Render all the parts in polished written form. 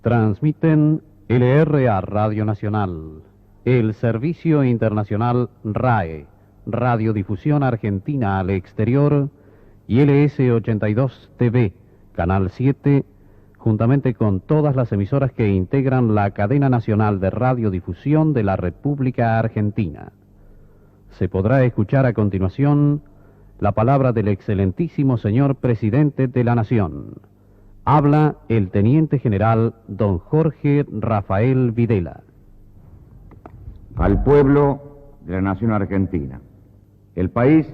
Transmiten LRA Radio Nacional, el Servicio Internacional RAE, Radiodifusión Argentina al Exterior, y LS82 TV, Canal 7, juntamente con todas las emisoras que integran la cadena nacional de radiodifusión de la República Argentina. Se podrá escuchar a continuación la palabra del excelentísimo señor Presidente de la Nación. Habla el Teniente General don Jorge Rafael Videla. Al pueblo de la Nación Argentina. El país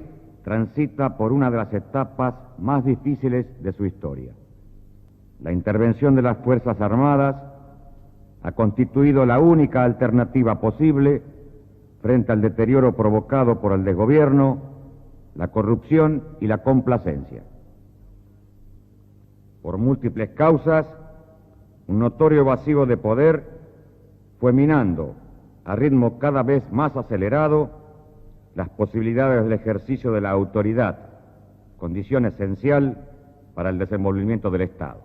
transita por una de las etapas más difíciles de su historia. La intervención de las Fuerzas Armadas ha constituido la única alternativa posible frente al deterioro provocado por el desgobierno, la corrupción y la complacencia. Por múltiples causas, un notorio vacío de poder fue minando a ritmo cada vez más acelerado las posibilidades del ejercicio de la autoridad, condición esencial para el desenvolvimiento del Estado.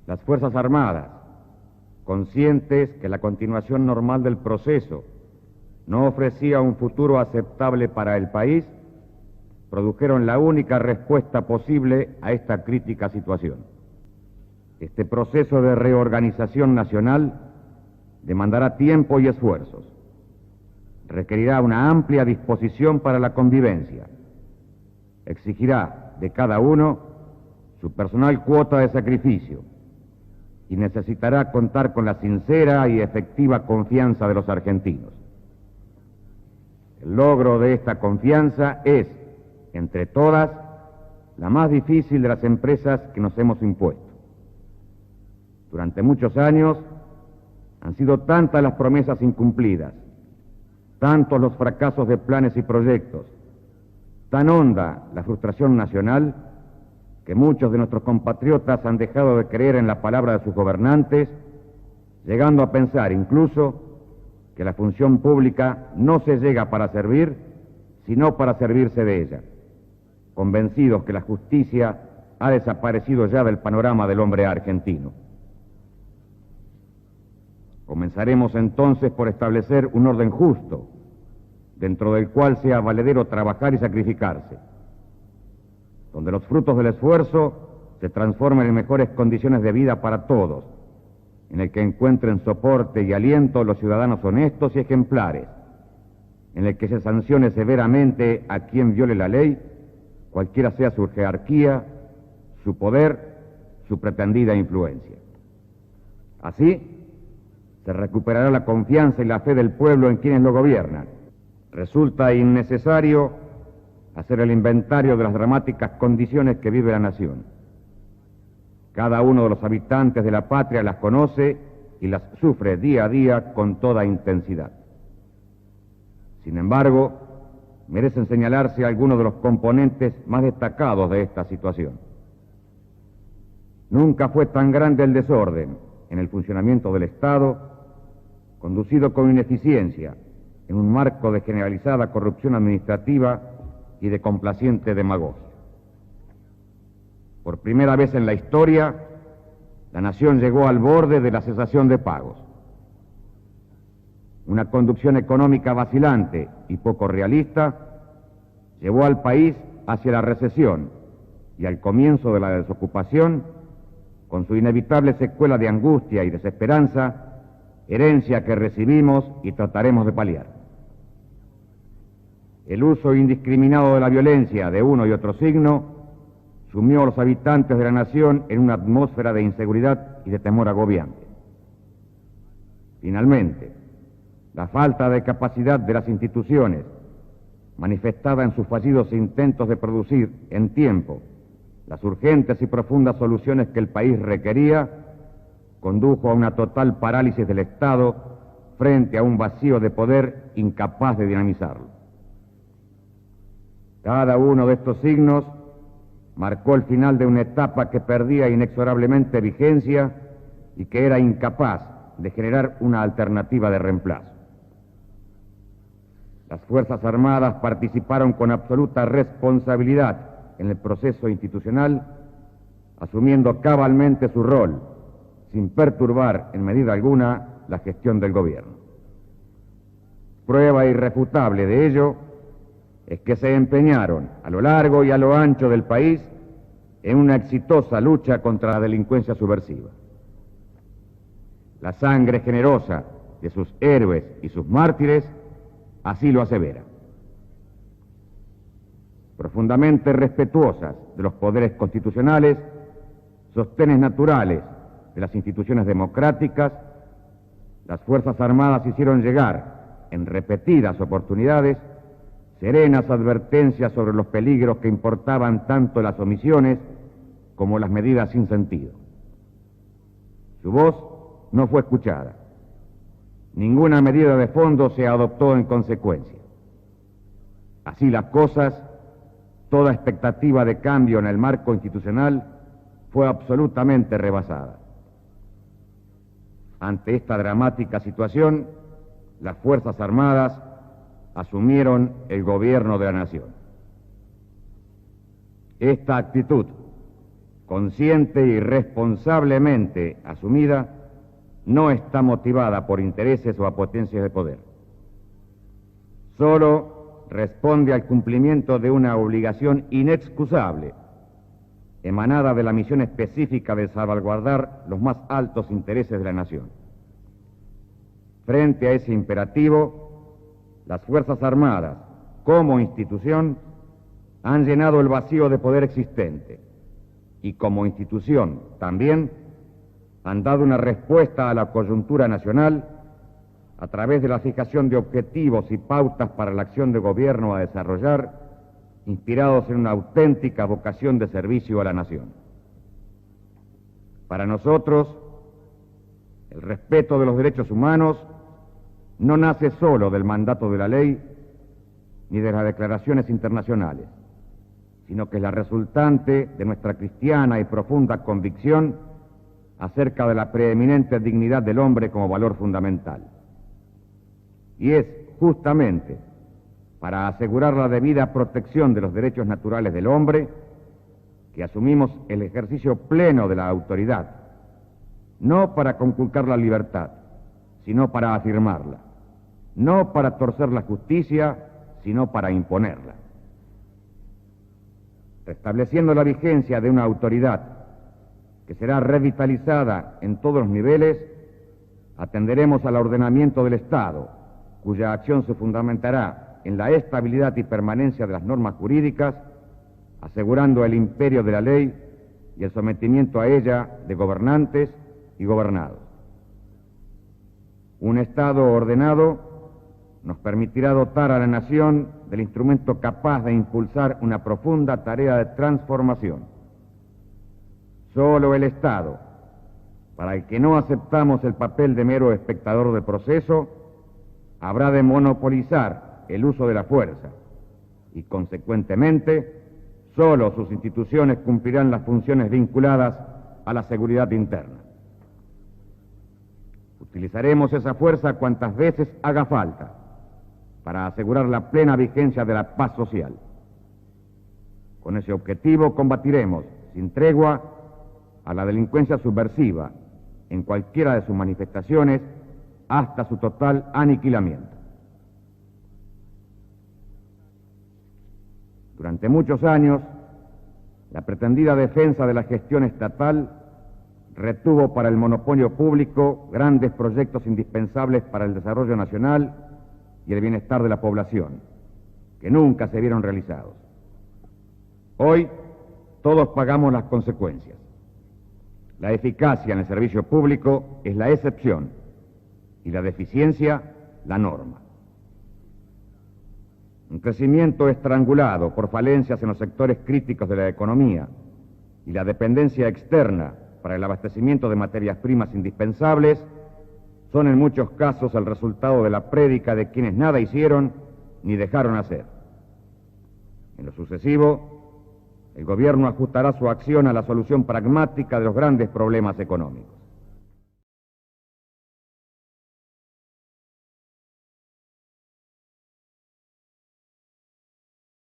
Las Fuerzas Armadas, conscientes que la continuación normal del proceso no ofrecía un futuro aceptable para el país, produjeron la única respuesta posible a esta crítica situación. Este proceso de reorganización nacional demandará tiempo y esfuerzos. Requerirá una amplia disposición para la convivencia. Exigirá de cada uno su personal cuota de sacrificio y necesitará contar con la sincera y efectiva confianza de los argentinos. El logro de esta confianza es, entre todas, la más difícil de las empresas que nos hemos impuesto. Durante muchos años han sido tantas las promesas incumplidas, tantos los fracasos de planes y proyectos, tan honda la frustración nacional, que muchos de nuestros compatriotas han dejado de creer en la palabra de sus gobernantes, llegando a pensar incluso que la función pública no se llega para servir, sino para servirse de ella, convencidos que la justicia ha desaparecido ya del panorama del hombre argentino. Comenzaremos entonces por establecer un orden justo, dentro del cual sea valedero trabajar y sacrificarse, donde los frutos del esfuerzo se transformen en mejores condiciones de vida para todos, en el que encuentren soporte y aliento los ciudadanos honestos y ejemplares, en el que se sancione severamente a quien viole la ley, cualquiera sea su jerarquía, su poder, su pretendida influencia. Así, se recuperará la confianza y la fe del pueblo en quienes lo gobiernan. Resulta innecesario hacer el inventario de las dramáticas condiciones que vive la nación. Cada uno de los habitantes de la patria las conoce y las sufre día a día con toda intensidad. Sin embargo, merecen señalarse algunos de los componentes más destacados de esta situación. Nunca fue tan grande el desorden en el funcionamiento del Estado, conducido con ineficiencia, en un marco de generalizada corrupción administrativa y de complaciente demagogia. Por primera vez en la historia, la nación llegó al borde de la cesación de pagos. Una conducción económica vacilante y poco realista llevó al país hacia la recesión y al comienzo de la desocupación, con su inevitable secuela de angustia y desesperanza, herencia que recibimos y trataremos de paliar. El uso indiscriminado de la violencia de uno y otro signo sumió a los habitantes de la nación en una atmósfera de inseguridad y de temor agobiante. Finalmente, la falta de capacidad de las instituciones, manifestada en sus fallidos intentos de producir en tiempo las urgentes y profundas soluciones que el país requería, condujo a una total parálisis del Estado frente a un vacío de poder incapaz de dinamizarlo. Cada uno de estos signos marcó el final de una etapa que perdía inexorablemente vigencia y que era incapaz de generar una alternativa de reemplazo. Las Fuerzas Armadas participaron con absoluta responsabilidad en el proceso institucional, asumiendo cabalmente su rol sin perturbar en medida alguna la gestión del gobierno. Prueba irrefutable de ello es que se empeñaron a lo largo y a lo ancho del país en una exitosa lucha contra la delincuencia subversiva. La sangre generosa de sus héroes y sus mártires así lo asevera. Profundamente respetuosas de los poderes constitucionales, sostenes naturales de las instituciones democráticas, las Fuerzas Armadas hicieron llegar, en repetidas oportunidades, serenas advertencias sobre los peligros que importaban tanto las omisiones como las medidas sin sentido. Su voz no fue escuchada. Ninguna medida de fondo se adoptó en consecuencia. Así las cosas, toda expectativa de cambio en el marco institucional fue absolutamente rebasada. Ante esta dramática situación, las Fuerzas Armadas asumieron el gobierno de la nación. Esta actitud, consciente y responsablemente asumida, no está motivada por intereses o apetencias de poder. Solo responde al cumplimiento de una obligación inexcusable, emanada de la misión específica de salvaguardar los más altos intereses de la nación. Frente a ese imperativo, las Fuerzas Armadas, como institución, han llenado el vacío de poder existente y como institución también han dado una respuesta a la coyuntura nacional a través de la fijación de objetivos y pautas para la acción de gobierno a desarrollar, inspirados en una auténtica vocación de servicio a la nación. Para nosotros, el respeto de los derechos humanos no nace solo del mandato de la ley ni de las declaraciones internacionales, sino que es la resultante de nuestra cristiana y profunda convicción acerca de la preeminente dignidad del hombre como valor fundamental. Y es justamente para asegurar la debida protección de los derechos naturales del hombre que asumimos el ejercicio pleno de la autoridad, no para conculcar la libertad, sino para afirmarla, no para torcer la justicia, sino para imponerla. Restableciendo la vigencia de una autoridad que será revitalizada en todos los niveles, atenderemos al ordenamiento del Estado, cuya acción se fundamentará en la estabilidad y permanencia de las normas jurídicas, asegurando el imperio de la ley y el sometimiento a ella de gobernantes y gobernados. Un Estado ordenado nos permitirá dotar a la nación del instrumento capaz de impulsar una profunda tarea de transformación. Solo el Estado, para el que no aceptamos el papel de mero espectador del proceso, habrá de monopolizar el uso de la fuerza y, consecuentemente, solo sus instituciones cumplirán las funciones vinculadas a la seguridad interna. Utilizaremos esa fuerza cuantas veces haga falta para asegurar la plena vigencia de la paz social. Con ese objetivo combatiremos sin tregua a la delincuencia subversiva en cualquiera de sus manifestaciones hasta su total aniquilamiento. Durante muchos años, la pretendida defensa de la gestión estatal retuvo para el monopolio público grandes proyectos indispensables para el desarrollo nacional y el bienestar de la población, que nunca se vieron realizados. Hoy, todos pagamos las consecuencias. La eficacia en el servicio público es la excepción y la deficiencia la norma. Un crecimiento estrangulado por falencias en los sectores críticos de la economía y la dependencia externa para el abastecimiento de materias primas indispensables son en muchos casos el resultado de la prédica de quienes nada hicieron ni dejaron hacer. En lo sucesivo, el gobierno ajustará su acción a la solución pragmática de los grandes problemas económicos.